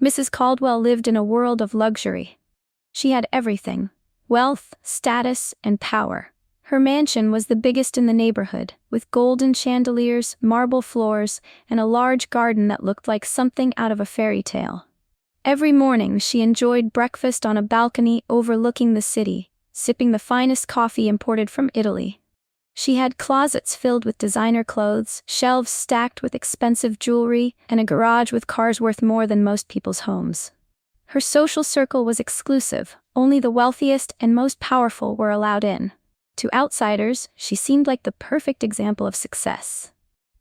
Mrs. Caldwell lived in a world of luxury. She had everything: wealth, status, and power. Her mansion was the biggest in the neighborhood, with golden chandeliers, marble floors, and a large garden that looked like something out of a fairy tale. Every morning she enjoyed breakfast on a balcony overlooking the city, sipping the finest coffee imported from Italy. She had closets filled with designer clothes, shelves stacked with expensive jewelry, and a garage with cars worth more than most people's homes. Her social circle was exclusive. Only the wealthiest and most powerful were allowed in. To outsiders, she seemed like the perfect example of success.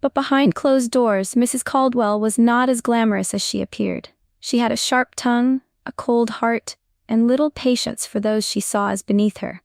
But behind closed doors, Mrs. Caldwell was not as glamorous as she appeared. She had a sharp tongue, a cold heart, and little patience for those she saw as beneath her.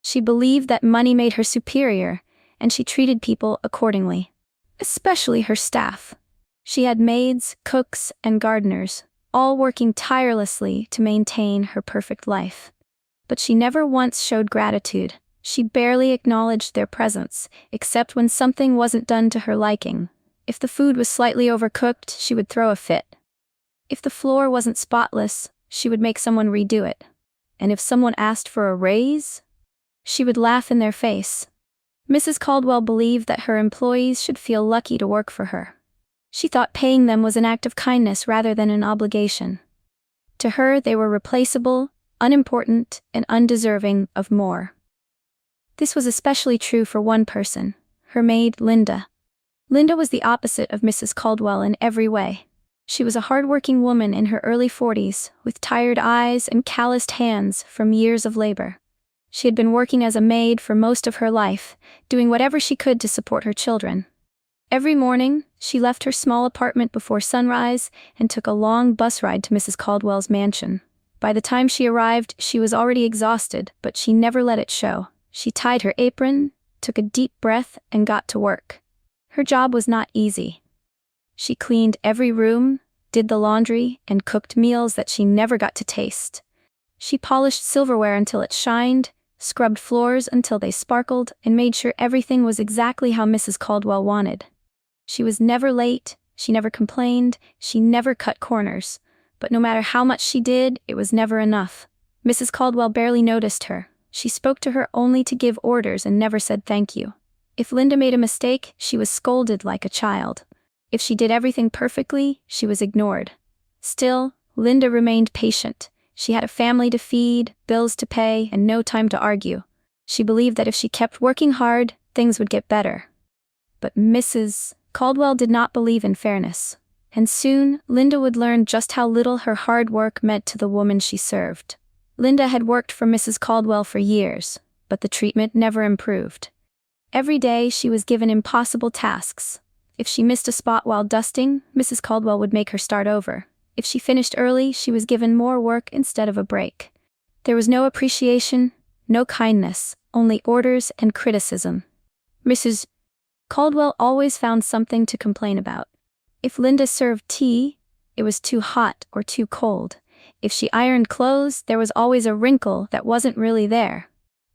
She believed that money made her superior, and she treated people accordingly, especially her staff. She had maids, cooks, and gardeners, all working tirelessly to maintain her perfect life. But she never once showed gratitude. She barely acknowledged their presence, except when something wasn't done to her liking. If the food was slightly overcooked, she would throw a fit. If the floor wasn't spotless, she would make someone redo it. And if someone asked for a raise, she would laugh in their face. Mrs. Caldwell believed that her employees should feel lucky to work for her. She thought paying them was an act of kindness rather than an obligation. To her, they were replaceable, unimportant, and undeserving of more. This was especially true for one person, her maid, Linda. Linda was the opposite of Mrs. Caldwell in every way. She was a hardworking woman in her early 40s, with tired eyes and calloused hands from years of labor. She had been working as a maid for most of her life, doing whatever she could to support her children. Every morning, she left her small apartment before sunrise and took a long bus ride to Mrs. Caldwell's mansion. By the time she arrived, she was already exhausted, but she never let it show. She tied her apron, took a deep breath, and got to work. Her job was not easy. She cleaned every room, did the laundry, and cooked meals that she never got to taste. She polished silverware until it shined, scrubbed floors until they sparkled, and made sure everything was exactly how Mrs. Caldwell wanted. She was never late, she never complained, she never cut corners. But no matter how much she did, it was never enough. Mrs. Caldwell barely noticed her. She spoke to her only to give orders and never said thank you. If Linda made a mistake, she was scolded like a child. If she did everything perfectly, she was ignored. Still, Linda remained patient. She had a family to feed, bills to pay, and no time to argue. She believed that if she kept working hard, things would get better. But Mrs. Caldwell did not believe in fairness. And soon, Linda would learn just how little her hard work meant to the woman she served. Linda had worked for Mrs. Caldwell for years, but the treatment never improved. Every day she was given impossible tasks. If she missed a spot while dusting, Mrs. Caldwell would make her start over. If she finished early, she was given more work instead of a break. There was no appreciation, no kindness, only orders and criticism. Mrs. Caldwell always found something to complain about. If Linda served tea, it was too hot or too cold. If she ironed clothes, there was always a wrinkle that wasn't really there.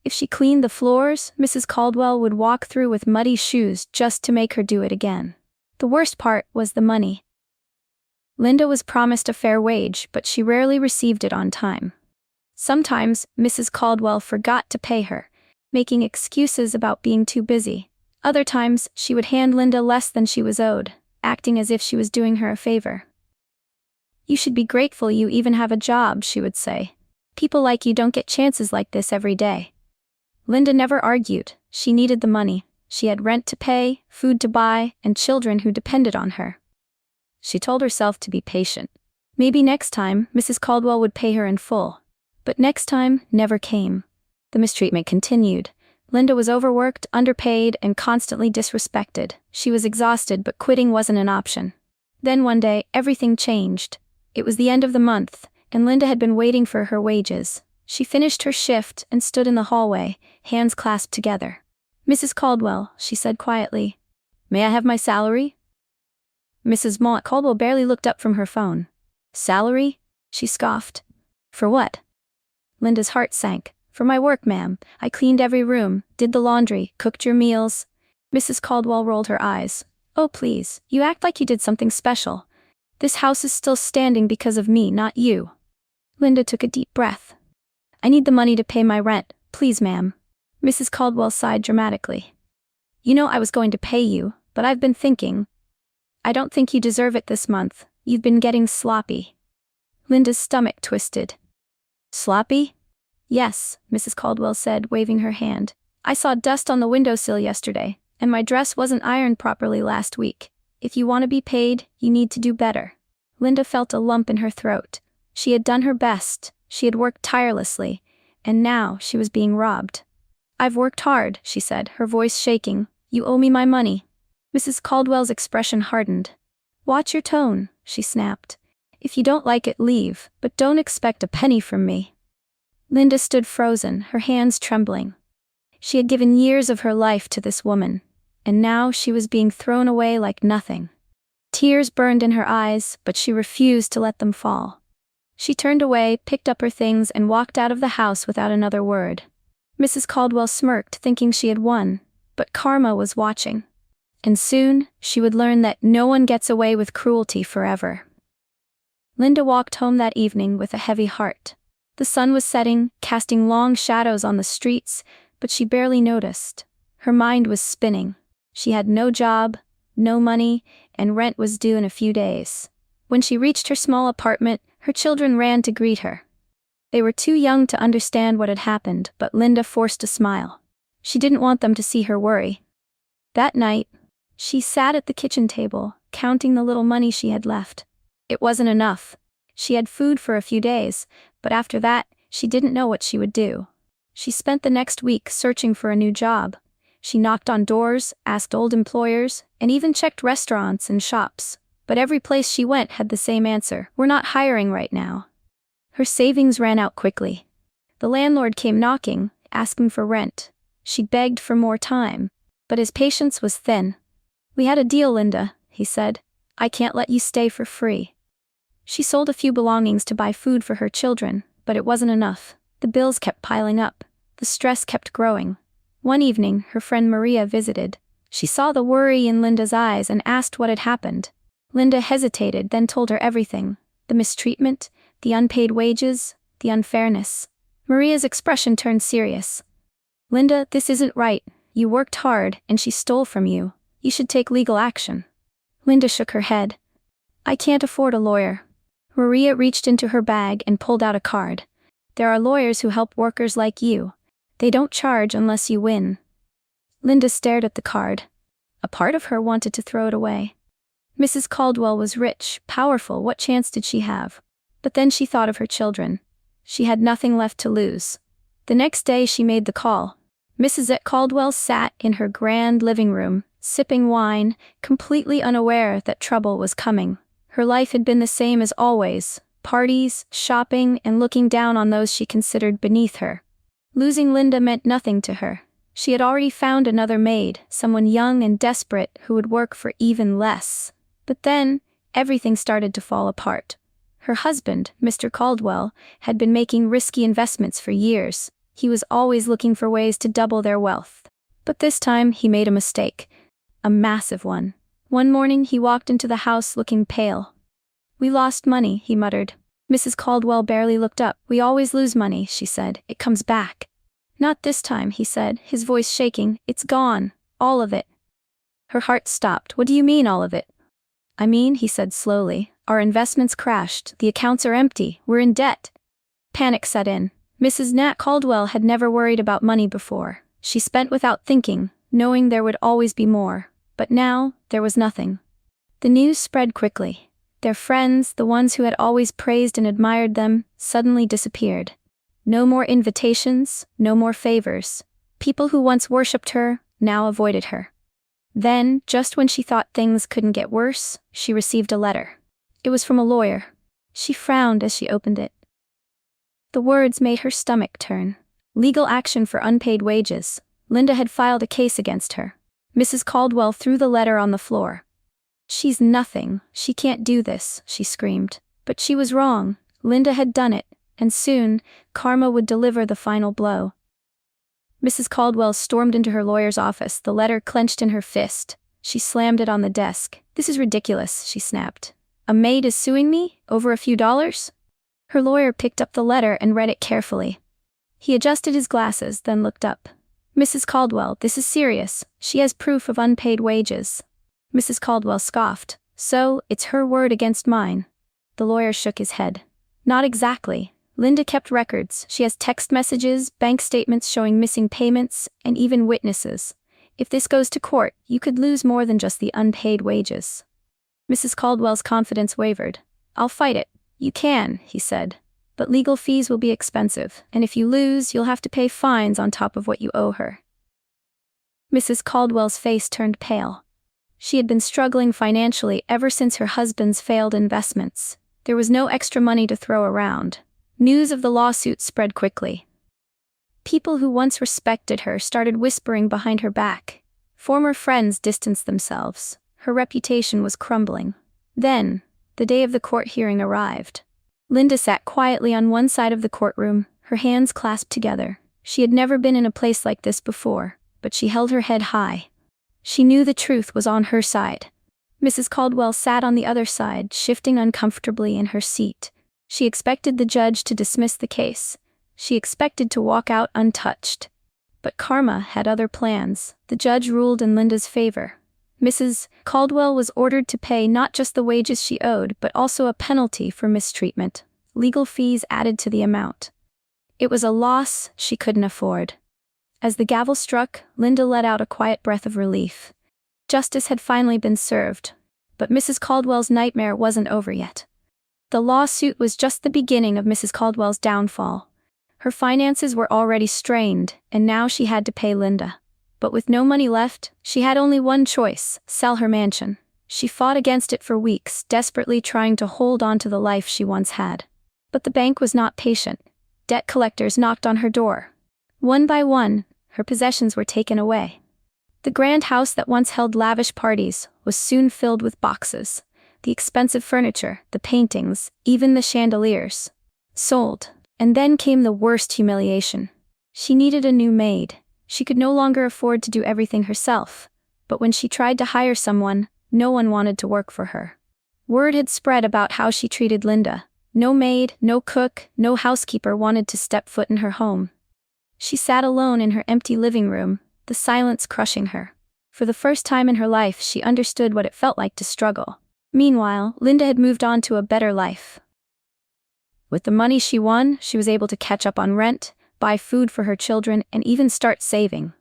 If she cleaned the floors, Mrs. Caldwell would walk through with muddy shoes just to make her do it again. The worst part was the money. Linda was promised a fair wage, but she rarely received it on time. Sometimes, Mrs. Caldwell forgot to pay her, making excuses about being too busy. Other times, she would hand Linda less than she was owed, acting as if she was doing her a favor. "You should be grateful you even have a job," she would say. "People like you don't get chances like this every day." Linda never argued. She needed the money. She had rent to pay, food to buy, and children who depended on her. She told herself to be patient. Maybe next time, Mrs. Caldwell would pay her in full. But next time never came. The mistreatment continued. Linda was overworked, underpaid, and constantly disrespected. She was exhausted, but quitting wasn't an option. Then one day, everything changed. It was the end of the month, and Linda had been waiting for her wages. She finished her shift and stood in the hallway, hands clasped together. "Mrs. Caldwell," she said quietly, "may I have my salary?" Mrs. Caldwell barely looked up from her phone. "Salary?" she scoffed. "For what?" Linda's heart sank. "For my work, ma'am. I cleaned every room, did the laundry, cooked your meals." Mrs. Caldwell rolled her eyes. "Oh please, you act like you did something special. This house is still standing because of me, not you. Linda took a deep breath. I need the money to pay my rent, please, ma'am. Mrs. Caldwell sighed dramatically. You know I was going to pay you, but I've been thinking. I don't think you deserve it this month. You've been getting sloppy. Linda's stomach twisted. Sloppy? Yes, Mrs. Caldwell said, waving her hand. I saw dust on the windowsill yesterday, and my dress wasn't ironed properly last week. If you want to be paid, you need to do better. Linda felt a lump in her throat. She had done her best, she had worked tirelessly, and now she was being robbed. I've worked hard, she said, her voice shaking. You owe me my money. Mrs. Caldwell's expression hardened. Watch your tone, she snapped. If you don't like it, leave, but don't expect a penny from me. Linda stood frozen, her hands trembling. She had given years of her life to this woman, and now she was being thrown away like nothing. Tears burned in her eyes, but she refused to let them fall. She turned away, picked up her things, and walked out of the house without another word. Mrs. Caldwell smirked, thinking she had won, but karma was watching. And soon, she would learn that no one gets away with cruelty forever. Linda walked home that evening with a heavy heart. The sun was setting, casting long shadows on the streets, but she barely noticed. Her mind was spinning. She had no job, no money, and rent was due in a few days. When she reached her small apartment, her children ran to greet her. They were too young to understand what had happened, but Linda forced a smile. She didn't want them to see her worry. That night, she sat at the kitchen table, counting the little money she had left. It wasn't enough. She had food for a few days, but after that, she didn't know what she would do. She spent the next week searching for a new job. She knocked on doors, asked old employers, and even checked restaurants and shops. But every place she went had the same answer: we're not hiring right now. Her savings ran out quickly. The landlord came knocking, asking for rent. She begged for more time, but his patience was thin. We had a deal, Linda, he said. I can't let you stay for free. She sold a few belongings to buy food for her children, but it wasn't enough. The bills kept piling up. The stress kept growing. One evening, her friend Maria visited. She saw the worry in Linda's eyes and asked what had happened. Linda hesitated, then told her everything. The mistreatment, the unpaid wages, the unfairness. Maria's expression turned serious. Linda, this isn't right. You worked hard, and she stole from you. You should take legal action. Linda shook her head. I can't afford a lawyer. Maria reached into her bag and pulled out a card. There are lawyers who help workers like you. They don't charge unless you win. Linda stared at the card. A part of her wanted to throw it away. Mrs. Caldwell was rich, powerful, what chance did she have? But then she thought of her children. She had nothing left to lose. The next day she made the call. Mrs. Caldwell sat in her grand living room, sipping wine, completely unaware that trouble was coming. Her life had been the same as always: parties, shopping, and looking down on those she considered beneath her. Losing Linda meant nothing to her. She had already found another maid, someone young and desperate who would work for even less. But then, everything started to fall apart. Her husband, Mr. Caldwell, had been making risky investments for years. He was always looking for ways to double their wealth. But this time he made a mistake. A massive one. One morning he walked into the house looking pale. We lost money, he muttered. Mrs. Caldwell barely looked up. We always lose money, she said. It comes back. Not this time, he said, his voice shaking. It's gone. All of it. Her heart stopped. What do you mean, all of it? I mean, he said slowly, our investments crashed. The accounts are empty. We're in debt. Panic set in. Mrs. Nat Caldwell had never worried about money before. She spent without thinking, knowing there would always be more. But now, there was nothing. The news spread quickly. Their friends, the ones who had always praised and admired them, suddenly disappeared. No more invitations, no more favors. People who once worshipped her, now avoided her. Then, just when she thought things couldn't get worse, she received a letter. It was from a lawyer. She frowned as she opened it. The words made her stomach turn. Legal action for unpaid wages. Linda had filed a case against her. Mrs. Caldwell threw the letter on the floor. She's nothing, she can't do this, she screamed. But she was wrong. Linda had done it, and soon, karma would deliver the final blow. Mrs. Caldwell stormed into her lawyer's office, the letter clenched in her fist. She slammed it on the desk. This is ridiculous, she snapped. A maid is suing me? Over a few dollars? Her lawyer picked up the letter and read it carefully. He adjusted his glasses, then looked up. Mrs. Caldwell, this is serious. She has proof of unpaid wages. Mrs. Caldwell scoffed. So, it's her word against mine. The lawyer shook his head. Not exactly. Linda kept records. She has text messages, bank statements showing missing payments, and even witnesses. If this goes to court, you could lose more than just the unpaid wages. Mrs. Caldwell's confidence wavered. I'll fight it. You can, he said. But legal fees will be expensive, and if you lose, you'll have to pay fines on top of what you owe her. Mrs. Caldwell's face turned pale. She had been struggling financially ever since her husband's failed investments. There was no extra money to throw around. News of the lawsuit spread quickly. People who once respected her started whispering behind her back. Former friends distanced themselves. Her reputation was crumbling. Then, the day of the court hearing arrived. Linda sat quietly on one side of the courtroom, her hands clasped together. She had never been in a place like this before, but she held her head high. She knew the truth was on her side. Mrs. Caldwell sat on the other side, shifting uncomfortably in her seat. She expected the judge to dismiss the case. She expected to walk out untouched. But karma had other plans. The judge ruled in Linda's favor. Mrs. Caldwell was ordered to pay not just the wages she owed, but also a penalty for mistreatment. Legal fees added to the amount. It was a loss she couldn't afford. As the gavel struck, Linda let out a quiet breath of relief. Justice had finally been served. But Mrs. Caldwell's nightmare wasn't over yet. The lawsuit was just the beginning of Mrs. Caldwell's downfall. Her finances were already strained, and now she had to pay Linda. But with no money left, she had only one choice: sell her mansion. She fought against it for weeks, desperately trying to hold on to the life she once had. But the bank was not patient. Debt collectors knocked on her door. One by one, her possessions were taken away. The grand house that once held lavish parties was soon filled with boxes. The expensive furniture, the paintings, even the chandeliers. Sold. And then came the worst humiliation. She needed a new maid. She could no longer afford to do everything herself. But when she tried to hire someone, no one wanted to work for her. Word had spread about how she treated Linda. No maid, no cook, no housekeeper wanted to step foot in her home. She sat alone in her empty living room, the silence crushing her. For the first time in her life, she understood what it felt like to struggle. Meanwhile, Linda had moved on to a better life. With the money she won, she was able to catch up on rent, buy food for her children, and even start saving.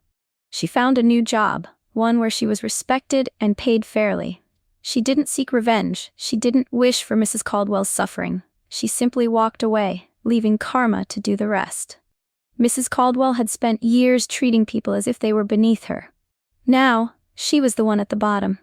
She found a new job, one where she was respected and paid fairly. She didn't seek revenge. She didn't wish for Mrs. Caldwell's suffering. She simply walked away, leaving karma to do the rest. Mrs. Caldwell had spent years treating people as if they were beneath her. Now, she was the one at the bottom.